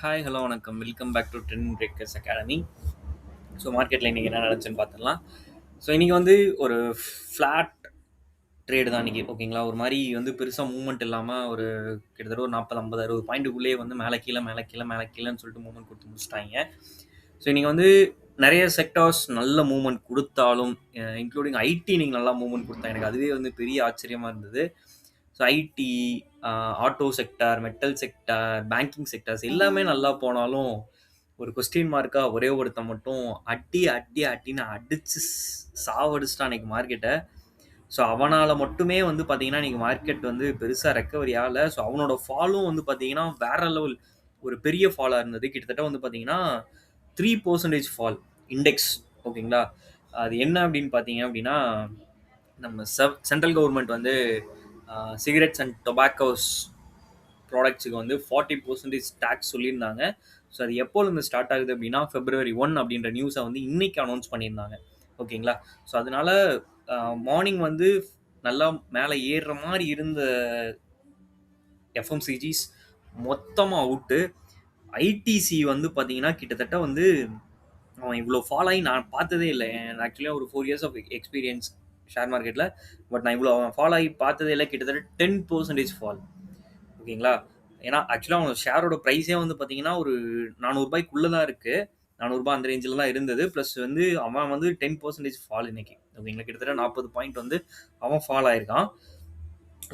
Hi hello வணக்கம் welcome back to trend breakers academy. So மார்க்கெட்டில் இன்றைக்கி என்ன நடந்துச்சுன்னு பார்த்துடலாம். ஸோ இன்றைக்கி வந்து ஒரு ஃப்ளாட் ட்ரேடு தான் இன்றைக்கி. ஓகேங்களா, ஒரு மாதிரி வந்து பெருசாக மூவ்மெண்ட் இல்லாமல் ஒரு கிட்டத்தட்ட ஒரு 40 50 60 பாயிண்ட்டுக்குள்ளேயே வந்து மேலே கீழே மேலே கீழே மேலே கீழேன்னு சொல்லிட்டு மூவ்மெண்ட் கொடுத்து முடிச்சிட்டாங்க. ஸோ இன்றைக்கி வந்து நிறைய செக்டார்ஸ் நல்ல மூவ்மெண்ட் கொடுத்தாலும் இன்க்ளூடிங் ஐடி நீங்கள் நல்லா மூவ்மெண்ட் கொடுத்தாங்க. எனக்கு அதுவே வந்து பெரிய ஆச்சரியமாக இருந்தது. So IT, auto sector, metal sector, banking sectors எல்லாமே நல்லா போனாலும் ஒரு கொஸ்டின் மார்க்காக ஒரே ஒருத்தன் மட்டும் அடி அடி அடின்னு அடிச்சு சாவடிச்சிட்டான் அன்றைக்கி மார்க்கெட்டை. ஸோ அவனால் மட்டுமே வந்து பார்த்தீங்கன்னா இன்றைக்கி மார்க்கெட் வந்து பெருசாக ரெக்கவரி ஆகலை. ஸோ அவனோட ஃபாலும் வந்து பார்த்தீங்கன்னா வேற லெவல் ஒரு பெரிய ஃபாலாக இருந்தது. கிட்டத்தட்ட வந்து பார்த்தீங்கன்னா 3% ஃபால் இண்டெக்ஸ். ஓகேங்களா, அது என்ன அப்படின்னு பார்த்தீங்க அப்படின்னா நம்ம சென்ட்ரல் கவர்மெண்ட் வந்து சிகரெட்ஸ் அண்ட் டொபாக்கோஸ் ப்ராடக்ட்ஸுக்கு வந்து 40% டேக்ஸ் சொல்லியிருந்தாங்க. ஸோ அது எப்போலேருந்து ஸ்டார்ட் ஆகுது அப்படின்னா February 1 அப்படின்ற நியூஸை வந்து இன்னைக்கு அனௌன்ஸ் பண்ணியிருந்தாங்க. ஓகேங்களா, ஸோ அதனால மார்னிங் வந்து நல்லா மேலே ஏறுற மாதிரி இருந்த எஃப்எம்சிஜிஸ் மொத்தமாக அவுட்டு. ஐடிசி வந்து பார்த்தீங்கன்னா கிட்டத்தட்ட வந்து அவன் இவ்வளோ ஃபால் ஆகி நான் பார்த்ததே இல்லை. ஆக்சுவலியாக ஒரு 4 இயர்ஸ் ஆஃப் எக்ஸ்பீரியன்ஸ் ஷேர் மார்க்கெட்டில். பட் நான் இவ்வளோ அவன் ஃபால் ஆகி பார்த்ததே இல்லை. கிட்டத்தட்ட 10% ஃபால். ஓகேங்களா, ஏன்னா ஆக்சுவலாக அவங்க ஷேரோட ப்ரைஸே வந்து பார்த்தீங்கன்னா ஒரு 400 ரூபாய்க்குள்ளே தான் இருக்குது. 400 ரூபாய் அந்த ரேஞ்சில் தான் இருந்தது. ப்ளஸ் வந்து அவன் வந்து 10% ஃபால் இன்னைக்கு. ஓகேங்களா, கிட்டத்தட்ட 40 பாயிண்ட் வந்து அவன் ஃபால் ஆயிருக்கான்.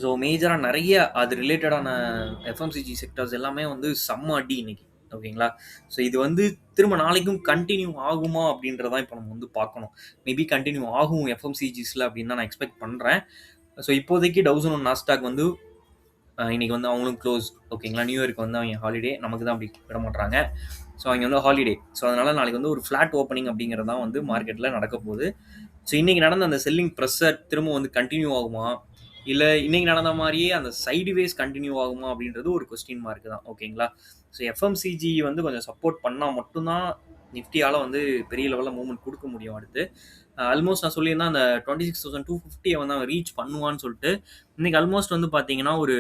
ஸோ மேஜராக நிறைய அது ரிலேட்டடான எஃப்எம்சிஜி செக்டர்ஸ் எல்லாமே வந்து செம்ம அடி இன்னைக்கு. ஓகேங்களா, ஸோ இது வந்து திரும்ப நாளைக்கும் கண்டினியூ ஆகுமா அப்படின்றதான் இப்போ நம்ம வந்து பார்க்கணும். மேபி கண்டினியூ ஆகும் எஃப்எம்சிஜிஸில் அப்படின்னு தான் நான் எக்ஸ்பெக்ட் பண்ணுறேன். ஸோ இப்போதைக்கு டவுசன் நாஸ்டாக் வந்து இன்னைக்கு வந்து அவங்களும் க்ளோஸ். ஓகேங்களா, நியூ இயருக்கு வந்து அவங்க ஹாலிடே, நமக்கு தான் அப்படி விட மாட்டாங்க. ஸோ அவங்க வந்து ஹாலிடே. ஸோ அதனால் நாளைக்கு வந்து ஒரு ஃப்ளாட் ஓப்பனிங் அப்படிங்கிறது தான் வந்து மார்க்கெட்டில் நடக்க போகுது. ஸோ இன்றைக்கி நடந்த அந்த செல்லிங் ப்ரெஷர் திரும்ப வந்து கண்டினியூ ஆகுமா, இல்லை இன்றைக்கி நடந்த மாதிரியே அந்த சைடுவேஸ் கண்டினியூ ஆகுமா அப்படின்றது ஒரு கொஸ்டின் மார்க் தான். ஓகேங்களா, ஸோ எஃப்எம்சிஜி வந்து கொஞ்சம் சப்போர்ட் பண்ணால் மட்டும்தான் நிஃப்டியால் வந்து பெரிய லெவலில் மூவ்மெண்ட் கொடுக்க முடியும். அடுத்து ஆல்மோஸ்ட் நான் சொல்லியிருந்தேன் அந்த 26,250 வந்து அவன் ரீச் பண்ணுவான்னு சொல்லிட்டு. இன்றைக்கி ஆல்மோஸ்ட் வந்து பார்த்தீங்கன்னா ஒரு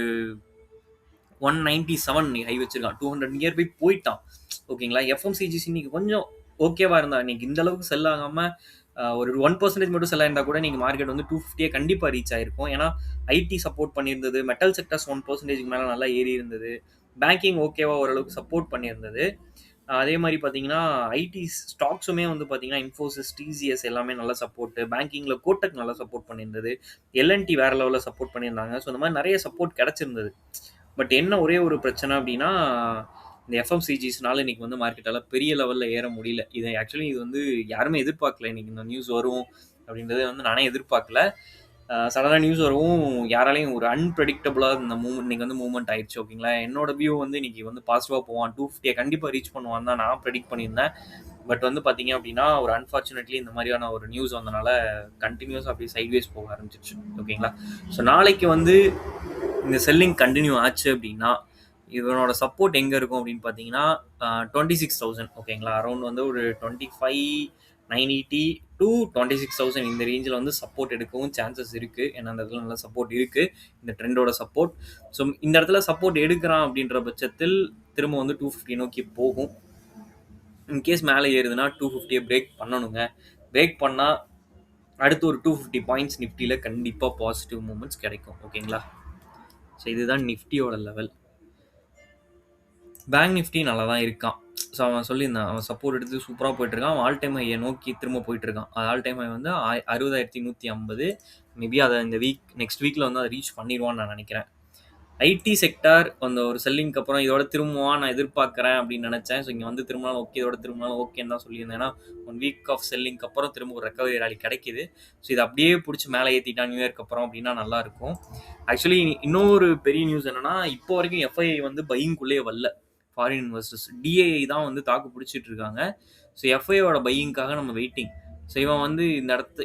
197 ஹை வச்சிருக்கான். 200 நியர் பை போயிட்டான். ஓகேங்களா, எஃப்எம்சிஜிஸ் இன்னைக்கு கொஞ்சம் ஓகேவா இருந்தா இன்னைக்கு இந்த அளவுக்கு செல் ஆகாமல் ஒரு 1% மட்டும் செல் ஆயிருந்தா கூட நீங்கள் மார்க்கெட் வந்து 250 கண்டிப்பாக ரீச் ஆயிருக்கும். ஏன்னா ஐடி சப்போர்ட் பண்ணியிருந்தது, மெட்டல் செக்டர்ஸ் 1% மேலே நல்லா ஏறி இருந்தது, பேங்கிங் ஓகேவா ஓரளவுக்கு சப்போர்ட் பண்ணியிருந்தது. அதே மாதிரி பார்த்தீங்கன்னா ஐடி ஸ்டாக்ஸுமே வந்து பார்த்தீங்கன்னா இன்ஃபோசிஸ், டிசிஎஸ் எல்லாமே நல்லா சப்போர்ட்டு. பேங்கிங்கில் கோட்டக் நல்லா சப்போர்ட் பண்ணியிருந்தது, எல்என்டி வேற லெவலில் சப்போர்ட் பண்ணியிருந்தாங்க. ஸோ இந்த மாதிரி நிறைய சப்போர்ட் கிடச்சிருந்தது. பட் என்ன ஒரே ஒரு பிரச்சனை அப்படின்னா இந்த எஃப்எம்சிஜிஸ்னால இன்னைக்கு வந்து மார்க்கெட்டால் பெரிய லெவலில் ஏற முடியல. இது வந்து யாருமே எதிர்பார்க்கல. இன்னைக்கு இந்த நியூஸ் வரும் அப்படின்றது வந்து நானே எதிர்பார்க்கல. சடனாக நியூஸ் வரவும் யாராலையும் ஒரு அன்பிரடிக்டபுளாக இந்த மூவ்மெண்ட் இன்னைக்கு வந்து மூவ்மெண்ட் ஆயிடுச்சு. ஓகேங்களா, என்னோட வியூ வந்து இன்னைக்கு வந்து பாசிட்டிவாக போவான், 250 கண்டிப்பாக ரீச் பண்ணுவான் தான் நான் ப்ரெடிக்ட் பண்ணியிருந்தேன். பட் வந்து பார்த்தீங்க அப்படின்னா ஒரு அன்ஃபார்ச்சுனேட்லி இந்த மாதிரியான ஒரு நியூஸ் வந்தனால கண்டினியூஸாக அப்படியே சைட்வேஸ் போக ஆரம்பிச்சிருச்சு. ஓகேங்களா, ஸோ நாளைக்கு வந்து இந்த செல்லிங் கண்டினியூ ஆச்சு அப்படின்னா இவனோட சப்போர்ட் எங்கே இருக்கும் அப்படின்னு பார்த்தீங்கன்னா 26,000. ஓகேங்களா, அரௌண்ட் வந்து ஒரு 25,980 டு 26,000 இந்த ரேஞ்சில் வந்து சப்போர்ட் எடுக்கவும் சான்சஸ் இருக்குது. ஏன்னா அந்த இடத்துல நல்ல சப்போர்ட் இருக்குது, இந்த ட்ரெண்டோட சப்போர்ட். ஸோ இந்த இடத்துல சப்போர்ட் எடுக்கிறான் அப்படின்ற பட்சத்தில் திரும்ப வந்து 250 நோக்கி போகும். இன்கேஸ் மேலே ஏறுதுன்னா 250 பிரேக் பண்ணணுங்க. பிரேக் பண்ணால் அடுத்து ஒரு 250 பாயிண்ட்ஸ் நிஃப்டியில் கண்டிப்பாக பாசிட்டிவ் மூமெண்ட்ஸ் கிடைக்கும். ஓகேங்களா, ஸோ இதுதான் நிஃப்டியோட லெவல். பேங்க் நிஃப்டி நல்லா தான் இருக்கான். ஸோ அவன் சொல்லியிருந்தான், அவன் சப்போர்ட் எடுத்து சூப்பராக போயிட்டுருக்கான். அவன் ஆல் டைம் ஹையை நோக்கி திரும்ப போயிட்டுருக்கான். அது ஆல் டைம் ஹை வந்து 60,150. மேபி அதை இந்த நெக்ஸ்ட் வீக்கில் வந்து அதை ரீச் பண்ணிடுவான்னு நான் நினைக்கிறேன். ஐடி செக்டார் அந்த ஒரு செல்லிங்க்கு அப்புறம் இதோட திரும்புவான் நான் எதிர்பார்க்குறேன் அப்படின்னு நினச்சேன். ஸோ இங்கே வந்து திரும்பினாலும் ஓகே, இதோட திரும்பினாலும் ஓகேன்னு தான் சொல்லியிருந்தேன். ஏன்னா 1 வீக் ஆஃப் செல்லிங்க்கு அப்புறம் திரும்ப ஒரு ரெக்கவரி ராலி கிடைக்குது. ஸோ இது அப்படியே பிடிச்சி மேலே ஏற்றிட்டான் நியூ இயர்க்கு அப்புறம் அப்படின்னா நல்லாயிருக்கும். ஆக்சுவலி இன்னொரு பெரிய நியூஸ் என்னென்னா, இப்போ வரைக்கும் எஃப்ஐஐ வந்து பையிங்குள்ளே வரல. ஃபாரின் இன்வெஸ்டர்ஸ் டிஐஐ தான் வந்து தாக்கு பிடிச்சிட்டு இருக்காங்க. ஸோ எஃப்ஐயோட பையிங்காக நம்ம வெயிட்டிங். ஸோ இவன் வந்து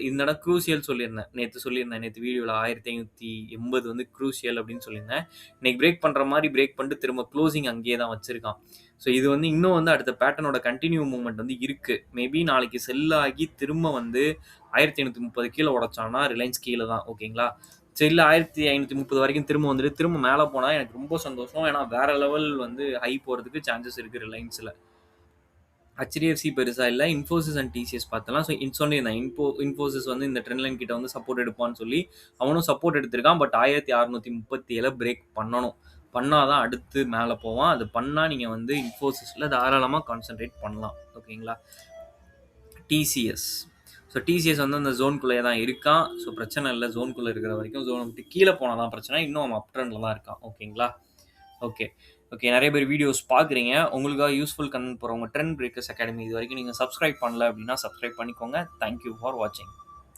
இந்த இடம் க்ரூசியல் சொல்லியிருந்தேன், நேற்று வீடியோவில் 1580 வந்து க்ரூசியல் அப்படின்னு சொல்லியிருந்தேன். இன்னைக்கு பிரேக் பண்ணுற மாதிரி பிரேக் பண்ணிட்டு திரும்ப க்ளோசிங் அங்கேயே தான் வச்சிருக்கான். ஸோ இது வந்து இன்னும் வந்து அடுத்த பேட்டர்னோட கண்டினியூ மூவ்மெண்ட் வந்து இருக்குது. மேபி நாளைக்கு செல் ஆகி திரும்ப வந்து 1830 கீழே உடைச்சானா ரிலையன்ஸ் கீழே தான். ஓகேங்களா, சரி இல்ல 1530 வரைக்கும் திரும்ப வந்துட்டு, திரும்ப மேல போனா எனக்கு ரொம்ப சந்தோஷம். ஏன்னா வேற லெவல் வந்து ஹை போறதுக்கு சான்சஸ் இருக்கு ரிலையன்ஸ்ல. HDFC பெருசா இல்ல. Infosys அண்ட் TCS பார்த்தலாம். ஸோ சொல்லியிருந்தேன். Infosys வந்து இந்த ட்ரெண்ட் லைன் கிட்ட வந்து சப்போர்ட் எடுப்பான்னு சொல்லி, அவனும் சப்போர்ட் எடுத்திருக்கான். பட் 1637 பிரேக் பண்ணணும். பண்ணா தான் அடுத்து மேல போவான். அது பண்ணா நீங்க வந்து Infosysல தாராளமா கான்சன்ட்ரேட் பண்ணலாம். ஓகேங்களா? TCS. ஸோ TCS வந்து அந்த ஜோன்குள்ளேயே தான் இருக்கான். ஸோ பிரச்சனை இல்ல. ஜோன்குள்ள இருக்கிற வரைக்கும். ஜோன விட்டு கீழ போனா தான் பிரச்சனை. இன்னும் அவன் அப் ட்ரெண்ட்ல தான் இருக்கான். ஓகேங்களா? ஓகே. ஓகே. நெறைய பேர் வீடியோஸ் பார்க்குறீங்க. உங்களுக்காக யூஸ்ஃபுல் கன்டென்ட் போடுறவங்க ட்ரெண்ட் பிரேக்கர்ஸ் அகாடமி இதுவரைக்கும் நீங்க சப்ஸ்கிரைப் பண்ணல அப்டின்னா, சப்ஸ்கிரைப் பண்ணிக்கோங்க. தேங்க் யூ ஃபார் வாட்சிங்.